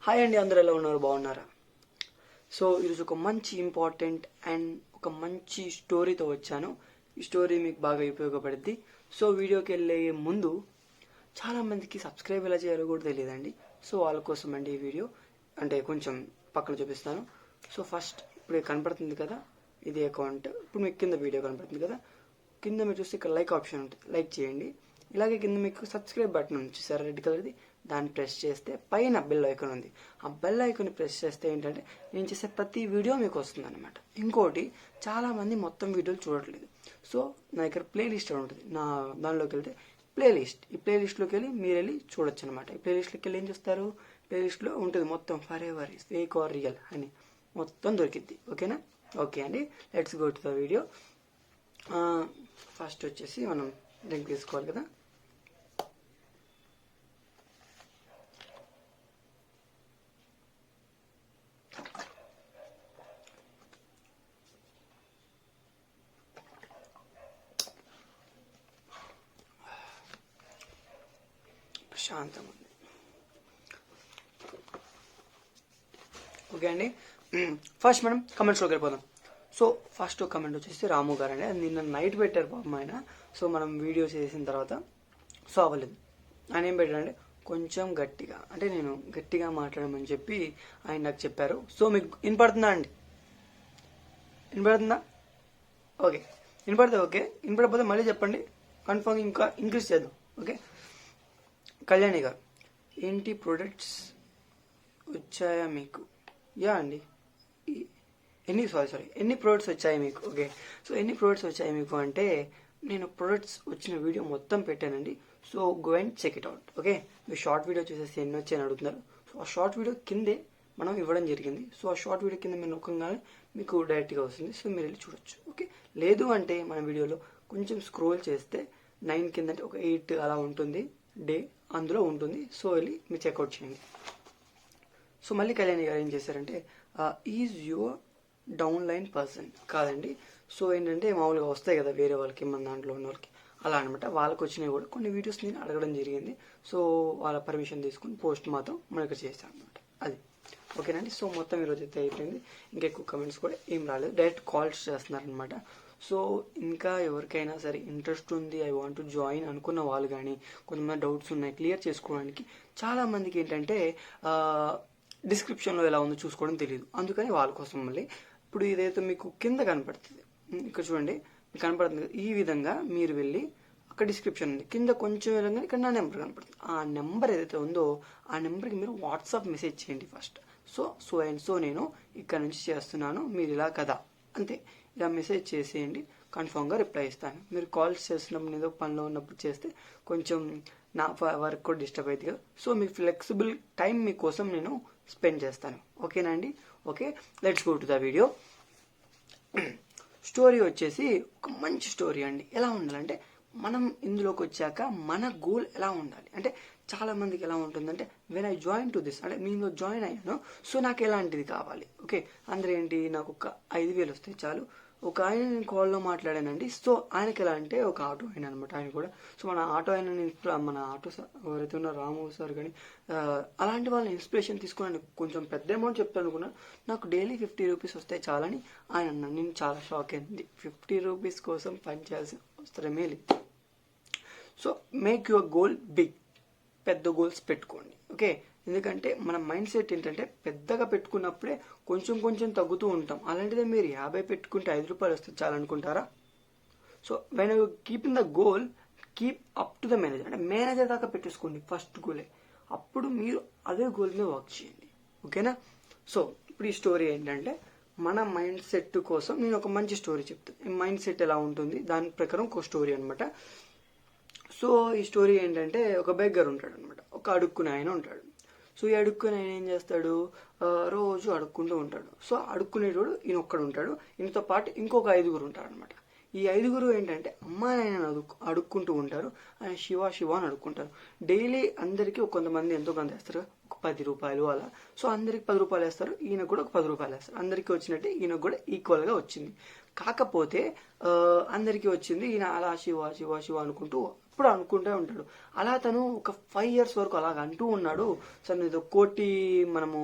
Hi అండి, అందరూ ఎలా ఉన్నారు? బాగున్నారా? సో ఈరోజు ఒక మంచి ఇంపార్టెంట్ అండ్ ఒక మంచి స్టోరీతో వచ్చాను. ఈ స్టోరీ మీకు బాగా ఉపయోగపడుద్ది. సో వీడియోకి వెళ్ళే ముందు చాలా మందికి సబ్స్క్రైబ్ ఎలా చేయాలో కూడా తెలియదండి. సో వాళ్ళ కోసం అండి ఈ వీడియో. అంటే కొంచెం పక్కన చూపిస్తాను. సో ఫస్ట్ ఇప్పుడు కనపడుతుంది కదా, ఇది అకౌంట్. ఇప్పుడు మీకు కింద వీడియో కనపడుతుంది కదా, కింద మీరు చూస్తే ఇక్కడ లైక్ ఆప్షన్ ఉంటుంది, లైక్ చేయండి. ఇలాగే కింద మీకు సబ్స్క్రైబ్ బటన్ ఉంది చూసారా, రెడ్ కలర్ది, దాన్ని ప్రెస్ చేస్తే పైన బెల్ ఐకాన్ ఉంది. ఆ బెల్ ఐకాన్ ప్రెస్ చేస్తే ఏంటంటే నేను చేసే ప్రతి వీడియో మీకు వస్తుంది అనమాట. ఇంకోటి, చాలా మంది మొత్తం వీడియోలు చూడట్లేదు. సో నా దగ్గర ప్లేలిస్ట్ ఉంటుంది, నా దానిలోకి వెళ్తే ప్లేలిస్ట్, ఈ ప్లేలిస్ట్లోకి వెళ్ళి మీరు వెళ్ళి చూడొచ్చు అనమాట. ఈ ప్లేలిస్ట్లోకి వెళ్ళి ఏం చేస్తారు, ప్లేలిస్ట్లో ఉంటుంది మొత్తం for ever is fake are real అని మొత్తం దొరికిద్ది. ఓకేనా? ఓకే అండి, let's go to the video. First వచ్చేసి మనం డ్రింక్ తీసుకోవాలి కదా. ప్రశాంతంగా ఉంది. ఓకే అండి, ఫస్ట్ మనం కమెంట్స్లోకి వెళ్ళిపోదాం. సో ఫస్ట్ కమెంట్ వచ్చేసి రాము గారు అండి. అది నిన్న నైట్ పెట్టారు పాపం ఆయన. సో మనం వీడియో చేసిన తర్వాత సో అవ్వలేదు. ఆయన ఏం పెట్టారంటే కొంచెం గట్టిగా, అంటే నేను గట్టిగా మాట్లాడమని చెప్పి ఆయన నాకు చెప్పారు. సో మీకు వినపడుతుందా అండి? వినపడుతుందా? ఓకే, వినపడితే ఓకే, వినపడకపోతే మళ్ళీ చెప్పండి, కన్ఫర్మ్ ఇంకా ఇంక్రీజ్ చేద్దాం. ఓకే, కళ్యాణి గారు, ఏంటి ప్రొడక్ట్స్ వచ్చాయా మీకు? యా అండి, ఎన్ని ప్రొడక్ట్స్ వచ్చాయి మీకు? ఓకే, సో ఎన్ని ప్రొడక్ట్స్ వచ్చాయి మీకు అంటే నేను ప్రొడక్ట్స్ వచ్చిన వీడియో మొత్తం పెట్టానండి. So go and check it out. Okay, మీరు షార్ట్ వీడియో చూసేసి ఎన్ని వచ్చాయని అడుగుతున్నారు. సో ఆ షార్ట్ వీడియో కిందే మనం ఇవ్వడం జరిగింది. సో ఆ షార్ట్ వీడియో కింద మీరు నొక్కగానే మీకు డైరెక్ట్గా వస్తుంది. సో మీరు వెళ్ళి చూడొచ్చు. ఓకే, లేదు అంటే మన వీడియోలో కొంచెం స్క్రోల్ చేస్తే 9 కింద అంటే ఒక 8 అలా ఉంటుంది డే, అందులో ఉంటుంది. సో వెళ్ళి మీరు చెక్అవుట్ చేయండి. సో మళ్ళీ కళ్యాణి గారు ఏం చేశారంటే is your down line person కాదండి. సో ఏంటంటే మామూలుగా వస్తాయి కదా వేరే వాళ్ళకి, మన దాంట్లో ఉన్న వాళ్ళకి, అలా అనమాట. వాళ్ళకి వచ్చినాయి కూడా కొన్ని వీడియోస్ నేను అడగడం జరిగింది. సో వాళ్ళ పర్మిషన్ తీసుకుని పోస్ట్ మాత్రం మనకి చేశాను అనమాట. అది ఓకేనండి. సో మొత్తం ఈరోజు అయితే అయిపోయింది. ఇంకా ఎక్కువ కమెంట్స్ కూడా ఏం రాలేదు, డైరెక్ట్ కాల్స్ చేస్తున్నారనమాట. సో ఇంకా ఎవరికైనా సరే ఇంట్రెస్ట్ ఉంది, ఐ వాంట్ టు జాయిన్ అనుకున్న వాళ్ళు కానీ, కొంతమంది డౌట్స్ ఉన్నాయి క్లియర్ చేసుకోవడానికి. చాలా మందికి ఏంటంటే డిస్క్రిప్షన్లో ఎలా ఉందో చూసుకోవడం తెలియదు. అందుకని వాళ్ళ కోసం మళ్ళీ ఇప్పుడు ఇదైతే మీకు కింద కనపడుతుంది, ఇక్కడ చూడండి మీకు కనపడుతుంది కదా, ఈ విధంగా మీరు వెళ్ళి అక్కడ డిస్క్రిప్షన్ ఉంది, కింద కొంచెం వెళ్ళగానే ఇక్కడ నా నెంబర్ కనపడుతుంది. ఆ నెంబర్ ఏదైతే ఉందో ఆ నెంబర్కి మీరు వాట్సాప్ మెసేజ్ చేయండి ఫస్ట్. సో అండ్ సో నేను ఇక్కడ నుంచి చేస్తున్నాను, మీరు ఇలా కదా, అంతే. ఇలా మెసేజ్ చేసేయండి, కన్ఫామ్గా రిప్లై ఇస్తాను. మీరు కాల్స్ చేస్తున్నప్పుడు ఏదో పనిలో ఉన్నప్పుడు చేస్తే కొంచెం నా వర్క్ కూడా డిస్టర్బ్ అవుతుంది కదా. సో మీ ఫ్లెక్సిబుల్ టైం మీకోసం నేను స్పెండ్ చేస్తాను. ఓకేనా అండి? Okay, let's go to the video. Story వచ్చేసి ఒక మంచి స్టోరీ అండి. ఎలా ఉండాలంటే మనం ఇందులోకి వచ్చాక మన గోల్ ఎలా ఉండాలి అంటే, చాలా మందికి ఎలా ఉంటుందంటే when I join to this, అంటే మీలో జాయిన్ అయ్యాను, సో నాకు ఎలాంటిది కావాలి. ఓకే, అందరూ ఏంటి, నాకు ఒక 5,000 వస్తాయి చాలు. ఒక ఆయన నేను కాల్లో మాట్లాడానండి. సో ఆయనకి ఎలా అంటే ఒక ఆటో ఆయన అనమాట, ఆయన కూడా. సో మన ఆటో ఆయన, మన ఆటో సార్ ఎవరైతే ఉన్నారో రాము సార్ కానీ, అలాంటి వాళ్ళని ఇన్స్పిరేషన్ తీసుకున్నాను. కొంచెం పెద్ద అమౌంట్ చెప్తాను అనుకున్నా, నాకు డైలీ 50 రూపీస్ వస్తాయి చాలని ఆయన అన్నాను. నేను చాలా షాక్ అయింది, 50 రూపీస్ కోసం పని చేయాల్సిన అవసరమే లేదు. So make your goal big, పెద్ద గోల్స్ పెట్టుకోండి. ఓకే, ఎందుకంటే మన మైండ్ సెట్ ఏంటంటే పెద్దగా పెట్టుకున్నప్పుడే కొంచెం కొంచెం తగ్గుతూ ఉంటాం. అలాంటిదే మీరు 50 పెట్టుకుంటే 5 రూపాయలు వస్తుంది చాలనుకుంటారా? So when you keep in the goal, keep up to the manager, అంటే మేనేజర్ దాకా పెట్టేసుకోండి ఫస్ట్ గోలే. అప్పుడు మీరు అదే గోల్ మీద వర్క్ చేయండి. ఓకేనా? సో ఇప్పుడు ఈ స్టోరీ ఏంటంటే మన మైండ్ సెట్ కోసం నేను ఒక మంచి స్టోరీ చెప్తాను. మైండ్ సెట్ ఎలా ఉంటుంది దాని ప్రకారం ఒక స్టోరీ అనమాట. సో ఈ స్టోరీ ఏంటంటే ఒక బెగ్గర్ ఉంటాడు అనమాట, ఒక అడుక్కునే ఆయన ఉంటాడు. సో ఈ అడుక్కునే ఆయన ఏం చేస్తాడు, రోజు అడుక్కుంటూ ఉంటాడు. సో అడుక్కునేటోడు ఈయన ఒక్కడు ఉంటాడు, ఈయనతో పాటు ఇంకొక 5 ఉంటారు అనమాట. ఈ 5 ఏంటంటే అమ్మా నాయన అడుక్కుంటూ ఉంటారు. ఆయన శివ శివ అని అడుక్కుంటారు. డైలీ అందరికీ కొంతమంది ఎంతో కొంత వేస్తారు, ఒక 10 రూపాయలు అలా. సో అందరికి 10 రూపాయలు వేస్తారు, ఈయనకు కూడా ఒక 10 రూపాయలు వేస్తారు. అందరికీ వచ్చినట్టే ఈయనకు కూడా ఈక్వల్గా వచ్చింది. కాకపోతే అందరికీ వచ్చింది, ఈయన అలా శివ శివ శివ అనుకుంటూ ఎప్పుడు అనుకుంటూ ఉంటాడు. అలా తను ఒక 5 years వరకు అలాగ అంటూ ఉన్నాడు. సార్ ఏదో కోటి మనము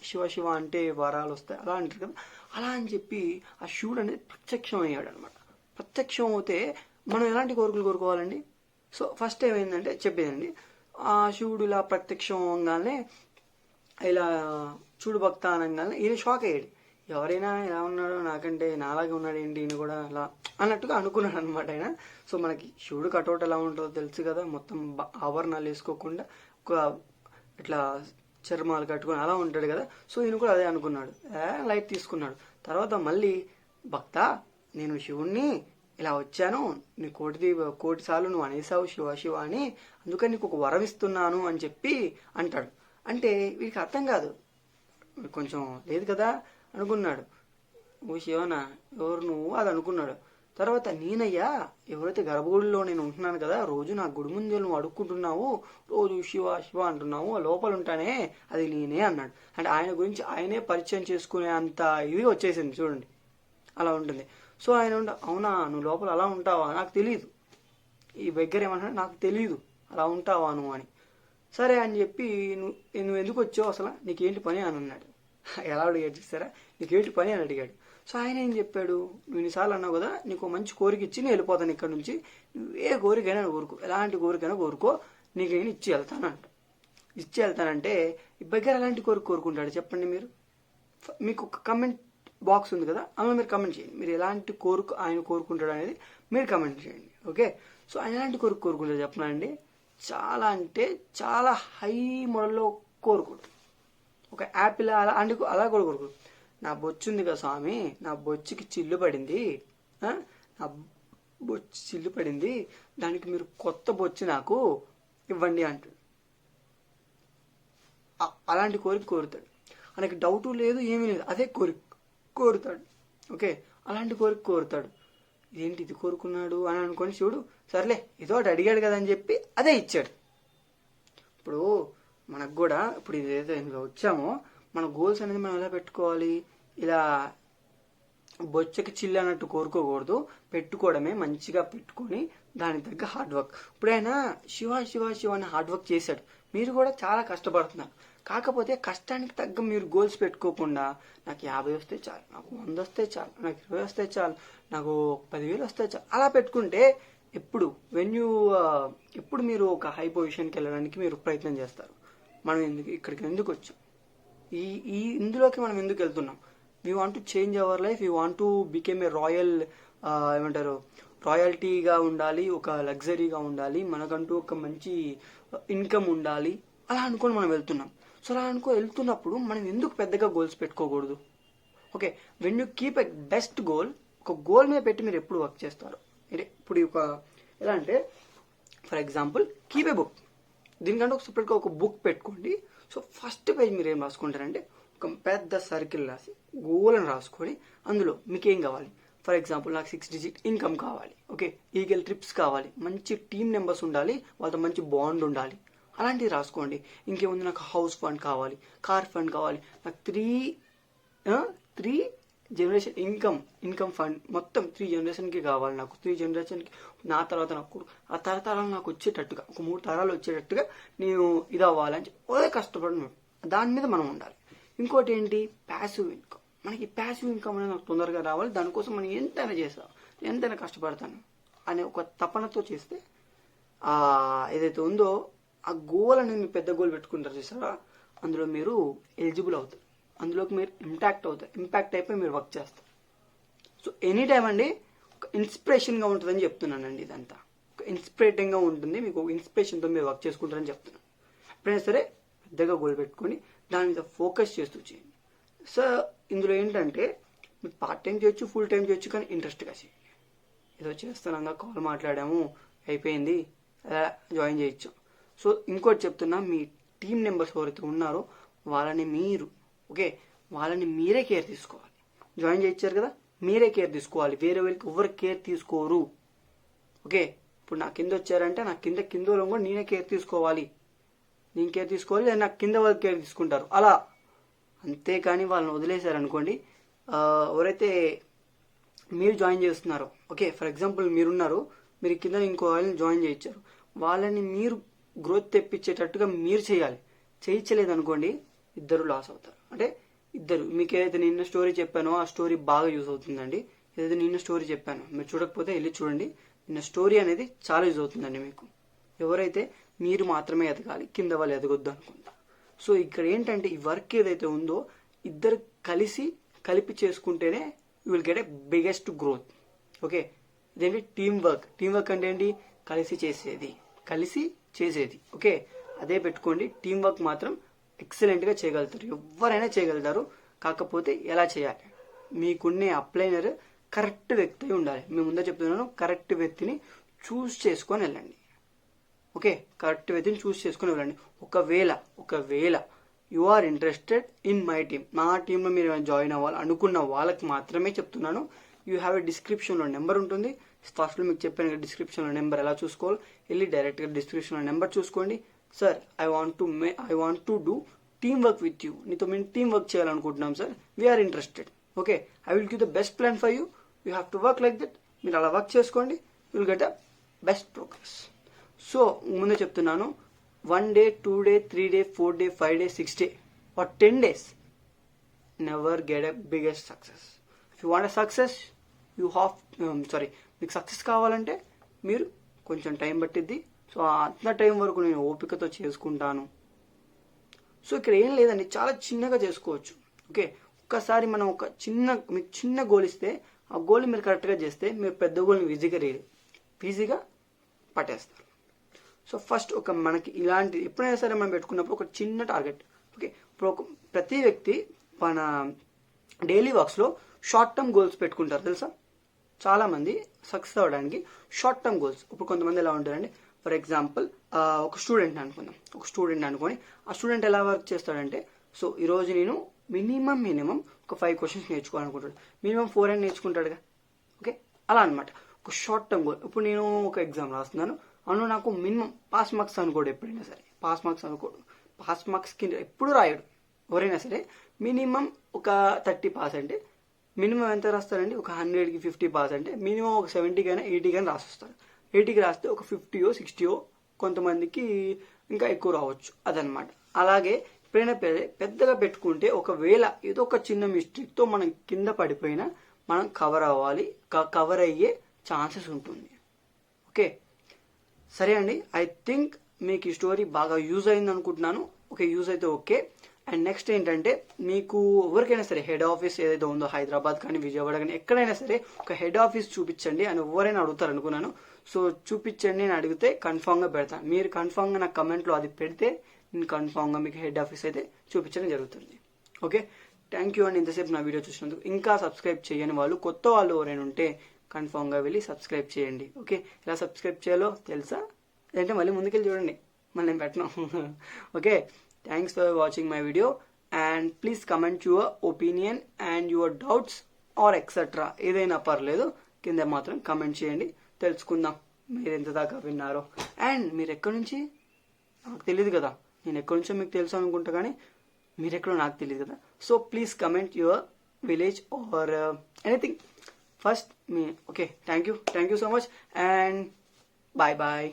శివ శివ అంటే వరాలు వస్తాయి అలా అంటారు కదా, అలా అని చెప్పి ఆ శివుడు అనేది ప్రత్యక్షం అయ్యాడు అనమాట. ప్రత్యక్షం అవుతే మనం ఎలాంటి కోరికలు కోరుకోవాలండి? సో ఫస్ట్ ఏమైందంటే చెప్పేదండి, ఆ శివుడు ఇలా ప్రత్యక్షం అవగానే ఇలా చూడు భక్త అనగానే ఈయన షాక్ అయ్యాడు. ఎవరైనా ఎలా ఉన్నాడో నాకంటే నాలాగే ఉన్నాడు ఏంటి ఈయన కూడా అలా అన్నట్టుగా అనుకున్నాడు అనమాట ఆయన. సో మనకి శివుడు కటౌట్ ఎలా ఉంటుందో తెలుసు కదా, మొత్తం ఆభరణాలు వేసుకోకుండా ఒక ఇట్లా చర్మాలు కట్టుకొని అలా ఉంటాడు కదా. సో ఈయన కూడా అదే అనుకున్నాడు, లైట్ తీసుకున్నాడు. తర్వాత మళ్ళీ భక్త నేను శివుణ్ణి ఇలా వచ్చాను, నీ కోటి సార్లు నువ్వు అనేసావు శివ శివ అని, అందుకని నీకు ఒక వరం ఇస్తున్నాను అని చెప్పి అంటాడు. అంటే వీడికి అర్థం కాదు, కొంచెం లేదు కదా అనుకున్నాడు. ఓ శివనా ఎవరు నువ్వు అది అనుకున్నాడు. తర్వాత నేనయ్యా ఎవరైతే గర్భగుడిలో నేను ఉంటున్నాను కదా, రోజు నా గుడి ముందు నువ్వు అడుక్కుంటున్నావు, రోజు శివ శివ అంటున్నావు, లోపల ఉంటానే అది నేనే అన్నాడు. అంటే ఆయన గురించి ఆయనే పరిచయం చేసుకునే అంత ఇది వచ్చేసింది చూడండి, అలా ఉంటుంది. సో ఆయన అవునా నువ్వు లోపల అలా ఉంటావా, నాకు తెలియదు, ఈ దగ్గర ఏమంటాడు నాకు తెలియదు అలా ఉంటావా నువ్వు అని. సరే అని చెప్పి నువ్వు ఎందుకు వచ్చావు అసలు, నీకేంటి పని అని అన్నాడు. ఎలా అడిగాడు చూస్తారా, నీకేంటి పని అని అడిగాడు. సో ఆయన ఏం చెప్పాడు, నువ్వు ఇన్నిసార్లు అన్నావు కదా, నీకు మంచి కోరిక ఇచ్చి నేను వెళ్ళిపోతాను ఇక్కడ నుంచి, నువ్వు ఏ కోరికైనా కోరుకో, ఎలాంటి కోరికైనా కోరుకో, నీకు నేను ఇచ్చి వెళ్తానంట. ఇచ్చి వెళ్తానంటే ఈ దగ్గర ఎలాంటి కోరిక కోరుకుంటాడు చెప్పండి మీరు? మీకు ఒక కమెంట్ బాక్స్ ఉంది కదా, అందులో మీరు కమెంట్ చేయండి, మీరు ఎలాంటి కోరిక ఆయన కోరుకుంటాడు అనేది మీరు కమెంట్ చేయండి. ఓకే, సో ఆయన ఎలాంటి కోరిక కోరుకుంటాడు చెప్పనండి, చాలా అంటే చాలా హై మోడల్లో కోరుకోడు. ఒక యాపిల్ అలా కూడా కోరుకోడు. నా బొచ్చు ఉంది కదా స్వామి, నా బొచ్చుకి చిల్లు పడింది, నా బొచ్చు చిల్లు పడింది, దానికి మీరు కొత్త బొచ్చు నాకు ఇవ్వండి అంటాడు. అలాంటి కోరిక కోరుతాడు. ఆయనకి డౌటు లేదు ఏమీ లేదు, అదే కోరుతాడు. ఓకే, అలాంటి కోరిక కోరుతాడు. ఏంటి ఇది కోరుకున్నాడు అని అనుకొని శివుడు సర్లే ఏదో ఒకటి అడిగాడు కదా అని చెప్పి అదే ఇచ్చాడు. ఇప్పుడు మనకు కూడా ఇప్పుడు ఇదేదో ఇందులో వచ్చామో మన గోల్స్ అనేది మనం ఎలా పెట్టుకోవాలి, ఇలా బొచ్చకి చిల్లు అన్నట్టు కోరుకోకూడదు, పెట్టుకోవడమే మంచిగా పెట్టుకొని దానికి తగ్గ హార్డ్ వర్క్. ఇప్పుడైనా శివ శివ శివ అని హార్డ్ వర్క్ చేశాడు, మీరు కూడా చాలా కష్టపడుతున్నారు. కాకపోతే కష్టానికి తగ్గ మీరు గోల్స్ పెట్టుకోకుండా నాకు 50 వస్తే చాలు, నాకు 100 వస్తే చాలు, నాకు 20 వస్తే చాలు, నాకు 10,000 వస్తే చాలు అలా పెట్టుకుంటే ఎప్పుడు ఎప్పుడు మీరు ఒక హై పొజిషన్కి వెళ్ళడానికి మీరు ప్రయత్నం చేస్తారు. మనం ఇక్కడికి ఎందుకు వచ్చాం, ఇందులోకి మనం ఎందుకు వెళ్తున్నాం? We want to change our life, we want to became a రాయల్టీగా ఉండాలి, ఒక లగ్జరీగా ఉండాలి, మనకంటూ ఒక మంచి ఇన్కమ్ ఉండాలి అలా అనుకొని మనం వెళ్తున్నాం. సో అలా వెళ్తున్నప్పుడు మనం ఎందుకు పెద్దగా గోల్స్ పెట్టుకోకూడదు? Okay, when you keep a best goal, ఒక గోల్ మీద పెట్టి మీరు ఎప్పుడు వర్క్ చేస్తారు. ఇప్పుడు ఎలా అంటే for example keep a book, దీనికంటే ఒక సపరేట్గా ఒక బుక్ పెట్టుకోండి. సో ఫస్ట్ పేజ్ మీరు ఏం రాసుకుంటారంటే ఒక పెద్ద సర్కిల్ రాసి గోల్ అని రాసుకొని అందులో మీకు ఏం కావాలి, ఫర్ ఎగ్జాంపుల్ నాకు 6 digit ఇన్కమ్ కావాలి, ఓకే, ఈగల్ ట్రిప్స్ కావాలి, మంచి టీమ్ మెంబర్స్ ఉండాలి, వాళ్ళతో మంచి బాండ్ ఉండాలి, అలాంటివి రాసుకోండి. ఇంకేముంది, నాకు హౌస్ ఫండ్ కావాలి, కార్ ఫండ్ కావాలి, నాకు త్రీ జనరేషన్ ఇన్కమ్ ఫండ్ మొత్తం 3 generationకి కావాలి, నాకు 3 generationకి నా తర్వాత నాకు ఆ తరతరాలు నాకు వచ్చేటట్టుగా ఒక 3 తరాలు వచ్చేటట్టుగా నేను ఇది అవ్వాలని చెప్పి కష్టపడి దాని మీద మనం ఉండాలి. ఇంకోటి ఏంటి, ప్యాసివ్ ఇన్కమ్. మనకి ప్యాసివ్ ఇన్కమ్ అనేది నాకు తొందరగా రావాలి, దానికోసం మనం ఎంతైనా చేస్తాం, ఎంతైనా కష్టపడతాను అనే ఒక తపనతో చేస్తే ఏదైతే ఉందో ఆ గోల్ అనేది మీరు పెద్ద గోల్ పెట్టుకుంటారు చూసారా, అందులో మీరు ఎలిజిబుల్ అవుతారు, అందులోకి మీరు ఇంపాక్ట్ అయిపోయి మీరు వర్క్ చేస్తారు. సో ఎనీ టైం అండి ఒక ఇన్స్పిరేషన్గా ఉంటుందని చెప్తున్నానండి, ఇదంతా ఒక ఇన్స్పిరేటింగ్గా ఉంటుంది, మీకు ఒక ఇన్స్పిరేషన్తో మీరు వర్క్ చేసుకుంటారని చెప్తున్నాను. ఎప్పుడైనా సరే పెద్దగా గోల్ పెట్టుకొని దాని మీద ఫోకస్ చేస్తూ చేయండి. సో ఇందులో ఏంటంటే మీరు పార్ట్ టైం చేయొచ్చు, ఫుల్ టైం చేయొచ్చు, కానీ ఇంట్రెస్ట్గా చేయండి. ఏదో చేస్తున్నాగా కాల్ మాట్లాడాము అయిపోయింది జాయిన్ చేయొచ్చు. సో ఇంకోటి చెప్తున్నా, మీ టీం మెంబర్స్ ఎవరైతే ఉన్నారో వాళ్ళని మీరే కేర్ తీసుకోవాలి. జాయిన్ చేయించారు కదా, మీరే కేర్ తీసుకోవాలి, వేరే వాళ్ళకి ఎవరు కేర్ తీసుకోరు. ఓకే, ఇప్పుడు నా కింద వచ్చారంటే నా కింద కూడా నేనే కేర్ తీసుకోవాలి, నేను కేర్ తీసుకోవాలి, లేదా నాకు కింద వాళ్ళు కేర్ తీసుకుంటారు అలా. అంతేకాని వాళ్ళని వదిలేశారనుకోండి, ఎవరైతే మీరు జాయిన్ చేస్తున్నారో, ఓకే ఫర్ ఎగ్జాంపుల్ మీరున్నారు, మీరు కింద ఇంకో వాళ్ళని జాయిన్ చేయించారు, వాళ్ళని మీరు గ్రోత్ తెప్పించేటట్టుగా మీరు చేయాలి. చేయించలేదు అనుకోండి, ఇద్దరు లాస్ అవుతారు. అంటే ఇద్దరు, మీకు ఏదైతే నిన్న స్టోరీ చెప్పానో ఆ స్టోరీ బాగా యూజ్ అవుతుందండి. ఏదైతే నిన్న స్టోరీ చెప్పానో మీరు చూడకపోతే వెళ్ళి చూడండి. నిన్న స్టోరీ అనేది చాలా యూజ్ అవుతుందండి మీకు. ఎవరైతే మీరు మాత్రమే ఎదగాలి, కింద వాళ్ళు ఎదగొద్దు అనుకుంటారు. సో ఇక్కడ ఏంటంటే ఈ వర్క్ ఏదైతే ఉందో ఇద్దరు కలిపి చేసుకుంటేనే you will get a biggest growth. Okay, ఇదేంటి టీం వర్క్. టీం వర్క్ అంటే ఏంటి? కలిసి చేసేది. ఓకే, అదే పెట్టుకోండి. టీం వర్క్ మాత్రం ఎక్సలెంట్గా చేయగలుగుతారు, ఎవరైనా చేయగలుగుతారు. కాకపోతే ఎలా చేయాలి? మీకున్నే అప్లైనర్ కరెక్ట్ వ్యక్తి ఉండాలి. మేము ముందే చెప్తున్నాను, కరెక్ట్ వ్యక్తిని చూస్ చేసుకొని వెళ్ళండి. ఓకే, కరెక్ట్ వ్యక్తిని చూస్ చేసుకొని వెళ్ళండి. ఒకవేళ you are interested in my team, నా టీంలో మీరు జాయిన్ అవ్వాలి అనుకున్న వాళ్ళకి మాత్రమే చెప్తున్నాను. యూ హ్యావ్ ఎ డిస్క్రిప్షన్లో నెంబర్ ఉంటుంది. ఫస్ట్లో మీకు చెప్పాను డిస్క్రిప్షన్లో నెంబర్ ఎలా చూసుకోవాలి. వెళ్ళి డైరెక్ట్గా డిస్క్రిప్షన్లో నెంబర్ చూసుకోండి. Sir I want to do team work with you, నీతో మేము టీమ్ వర్క్ చేయాలనుకుంటున్నాం sir, we are interested. Okay, I will give the best plan for you, you have to work like that. మీరు అలా వర్క్ చేసుకోండి, you will get a best progress. So ముందే చెప్తున్నాను, 1 day, 2 day, 3 day, 4 day, 5 day, 6 day or 10 days, never get a biggest success. If you want a success, you have మీకు success కావాలంటే మీరు కొంచెం time పట్టిద్ది. సో అంత time వరకు నేను ఓపికతో చేసుకుంటాను. సో ఇక్కడ ఏం లేదండి, చాలా చిన్నగా చేసుకోవచ్చు. ఓకే, ఒక్కసారి మనం మీకు చిన్న గోల్ ఇస్తే ఆ గోల్ని మీరు కరెక్ట్గా చేస్తే మీరు పెద్ద గోల్ని ఈజీగా పట్టేస్తారు. సో ఫస్ట్ మనకి ఇలాంటి ఎప్పుడైనా సరే మనం పెట్టుకున్నప్పుడు ఒక చిన్న టార్గెట్. ఓకే, ఇప్పుడు ప్రతి వ్యక్తి మన డైలీ వర్క్స్లో షార్ట్ టర్మ్ గోల్స్ పెట్టుకుంటారు తెలుసా. చాలా మంది సక్సెస్ అవ్వడానికి షార్ట్ టర్మ్ గోల్స్. ఇప్పుడు కొంతమంది ఎలా ఉంటారండి, ఫర్ ఎగ్జాంపుల్ ఒక స్టూడెంట్ అనుకొని ఆ స్టూడెంట్ ఎలా వర్క్ చేస్తాడంటే, సో ఈరోజు నేను మినిమం ఒక 5 questions నేర్చుకోవాలనుకుంటాడు, మినిమం 4 అని నేర్చుకుంటాడుగా. ఓకే, అలా అనమాట ఒక షార్ట్ టర్మ్ గోల్. ఇప్పుడు నేను ఒక ఎగ్జామ్ రాస్తున్నాను, అవును నాకు మినిమం పాస్ మార్క్స్ అనుకోడు. ఎప్పుడైనా సరే పాస్ మార్క్స్కి ఎప్పుడు రాయడు ఎవరైనా సరే. మినిమం ఒక 30 పాస్ అంటే మినిమం ఎంత రాస్తారండి, ఒక 100కి 50 పాస్ అంటే మినిమం ఒక 70 కానీ 80 కానీ రాసిస్తారు. 80కి రాస్తే ఒక 50 60 కొంతమందికి ఇంకా ఎక్కువ రావచ్చు, అదనమాట. అలాగే ఎప్పుడైనా పెద్దగా పెట్టుకుంటే ఒకవేళ ఏదో ఒక చిన్న మిస్టేక్తో మనం కింద పడిపోయినా మనం కవర్ అయ్యే ఛాన్సెస్ ఉంటుంది. ఓకే, సరే అండి, ఐ థింక్ మీకు ఈ స్టోరీ బాగా యూజ్ అయింది అనుకుంటున్నాను. ఓకే, యూజ్ అయితే ఓకే. అండ్ నెక్స్ట్ ఏంటంటే, మీకు ఎవరికైనా సరే హెడ్ ఆఫీస్ ఏదైతే ఉందో హైదరాబాద్ కానీ విజయవాడ కానీ ఎక్కడైనా సరే ఒక హెడ్ ఆఫీస్ చూపించండి అని ఎవరైనా అడుగుతారు అనుకున్నాను. సో చూపించండి అని అడిగితే కన్ఫామ్గా పెడతాను. మీరు కన్ఫామ్గా నాకు కమెంట్లో అది పెడితే నేను కన్ఫామ్గా మీకు హెడ్ ఆఫీస్ అయితే చూపించడం జరుగుతుంది. ఓకే, థ్యాంక్ యూ అండి ఇంతసేపు నా వీడియో చూసినందుకు. ఇంకా సబ్స్క్రైబ్ చేయని వాళ్ళు, కొత్త వాళ్ళు ఎవరైనా ఉంటే కన్ఫామ్గా వెళ్ళి సబ్స్క్రైబ్ చేయండి. ఓకే, ఎలా సబ్స్క్రైబ్ చేయాలో తెలుసా? లేదంటే మళ్ళీ ముందుకెళ్ళి చూడండి, మళ్ళీ నేను పెట్టను. Okay, thanks for watching my video and please comment your opinion and your doubts are etcetera, ఏదైనా పర్లేదు, కింద మాత్రం కమెంట్ చేయండి, తెలుసుకుందాం మీరు ఎంత దాకా విన్నారో. అండ్ మీరు ఎక్కడి నుంచి నాకు తెలియదు కదా, నేను ఎక్కడి నుంచో మీకు తెలుసు అనుకుంటా, కానీ మీరు ఎక్కడో నాకు తెలియదు కదా. So please comment your village or anything first మీ. Okay, thank you so much and bye.